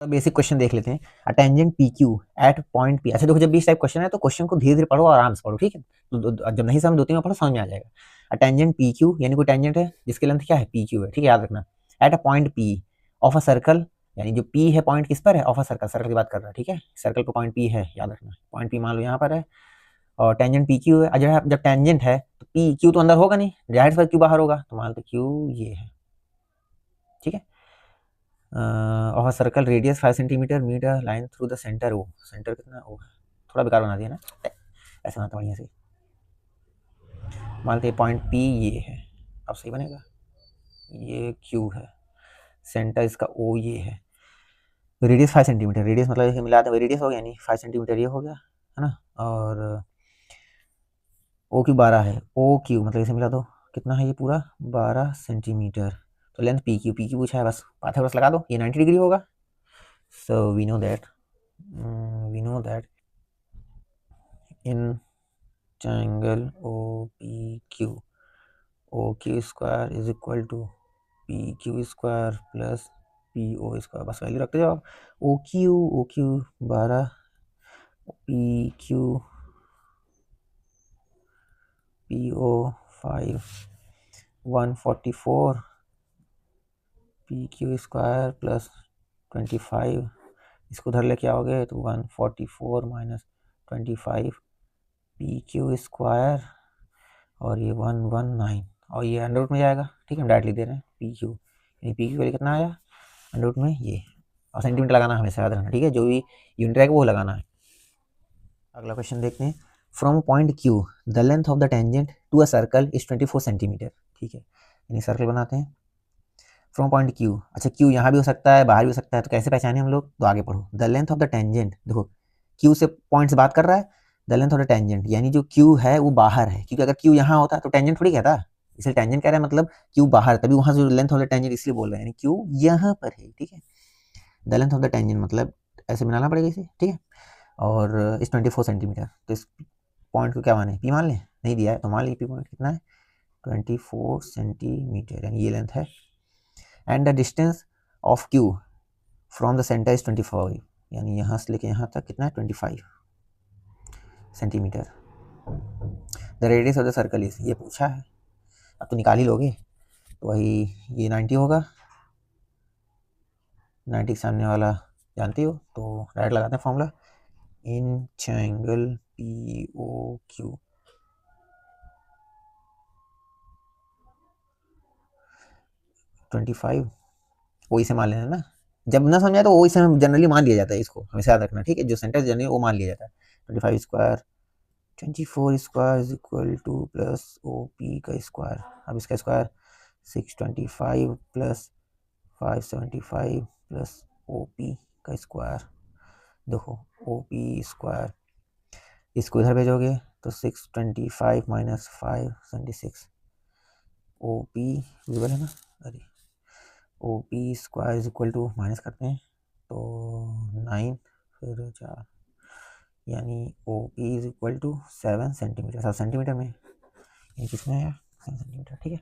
Basic question देख लेते हैं। A tangent P Q at point P. अच्छा देखो, जब भी इस टाइप क्वेश्चन है तो क्वेश्चन को धीरे धीरे पढ़ो और आराम से पढ़ो, ठीक है। तो जब नहीं समझ 2-3 बार पढ़ो समझ में आ जाएगा। अ टेंजेंट पी क्यू यानी कोई टेंजेंट है जिसकी लेंथ क्या है, पी क्यू है, ठीक है, याद रखना। At a point P of a circle, यानी जो पी है पॉइंट किस पर है, ऑफ अ सर्कल, सर्कल की बात कर रहा है, ठीक है। सर्कल पर पॉइंट पी है, याद रखना। पॉइंट पी मान लो यहाँ पर है और टेंजेंट पी क्यू है। जब टेंजेंट है तो पी क्यू तो अंदर होगा नहीं, जाहिर सी क्यू बाहर होगा, तो मान लो क्यू ये है, ठीक है। Of a circle radius 5 centimetre, metre line through the centre. O centre कितना ओ है, थोड़ा बेकार बना दिया ना, ऐसे बनाता बढ़िया से। मान लेते पॉइंट पी ये है, अब सही बनेगा। ये क्यू है, सेंटर इसका ओ ये है। रेडियस 5 सेंटीमीटर, रेडियस मतलब इसे मिला दे रेडियस हो गया, नहीं 5 सेंटीमीटर ये हो गया है ना। और ओ क्यू 12 है, ओ क्यू मतलब इसे मिला दो कितना है ये पूरा 12 सेंटीमीटर। तो लेंथ पी क्यू पूछा है, बस पाइथागोरस लगा दो, ये 90 डिग्री होगा। So we know that in triangle OPQ, OQ square is equal to PQ square plus PO square, बस वैल्यू रखते जाओ। OQ 12, PQ PO 5, 144, PQ square plus 25, इसको उधर लेके आओगे तो 144 माइनस 25 PQ स्क्वायर और ये 119 और ये अंडर रूट में जाएगा, ठीक है। हम डायरेक्ट लिख दे रहे हैं पी क्यू, यानी पी क्यू वैल्यू कितना आया अंडर रूट में ये, और सेंटीमीटर लगाना हमेशा याद रखना, ठीक है। जो भी यूनिट रहेगा वो लगाना है। अगला क्वेश्चन देखते हैं। From point Q the length of the tangent to a circle is 24 centimetre, ठीक है। यानी सर्कल बनाते हैं फ्रॉम पॉइंट क्यू। अच्छा क्यू यहाँ भी हो सकता है बाहर भी हो सकता है, तो कैसे पहचाने हम लोग, तो आगे पढ़ो। The length of the tangent, देखो क्यू से पॉइंट से बात कर रहा है, the length of the tangent यानी जो क्यू है वो बाहर है, क्योंकि अगर क्यू यहाँ होता तो टेंजेंट थोड़ी कहता, इसलिए टेंजेंट कह रहा है मतलब क्यू बाहर, तभी वहां से लेंथ ऑफ द टेंजेंट इसलिए बोल रहे हैं, यानी क्यू यहाँ पर है, ठीक है। The length of the tangent मतलब ऐसे बनाना पड़ेगा इसे, ठीक है। और इस 24 सेंटीमीटर, तो इस पॉइंट को क्या माने, पी मान लें, नहीं दिया है तो मान लीजिए पी पॉइंट कितना है 24 सेंटीमीटर, यानी ये लेंथ है। And the distance of Q from the centre is 25, यानी यहाँ से लेके यहाँ तक कितना है 25 centimetre. The radius of the circle is, ये पूछा है, अब तो निकाल ही लोगे, तो वही ये 90 होगा, 90 के सामने वाला जानती हो, तो डायरेक्ट लगाते हैं formula in triangle P O Q. O इसे मान लेना ना, जब ना समझाए तो ओ इसे जनरली मान लिया जाता है, इसको हमेशा याद रखना, ठीक है। जो सेंटर जनरली वो मान लिया जाता है। 25 square 24 square is equal to plus O P का स्क्वायर, अब इसका square 625 plus 575 plus O P का स्क्वायर। देखो ओ पी स्क्वायर, इसको इधर भेजोगे तो 625 माइनस 576, ओ पी विजिबल है ना, अरे O P square is equal to minus करते हैं तो 9 फिर 4, यानी O P is equal to 7 centimetre, 7 centimetre में, ये किसमें है 7 सेंटीमीटर, ठीक है।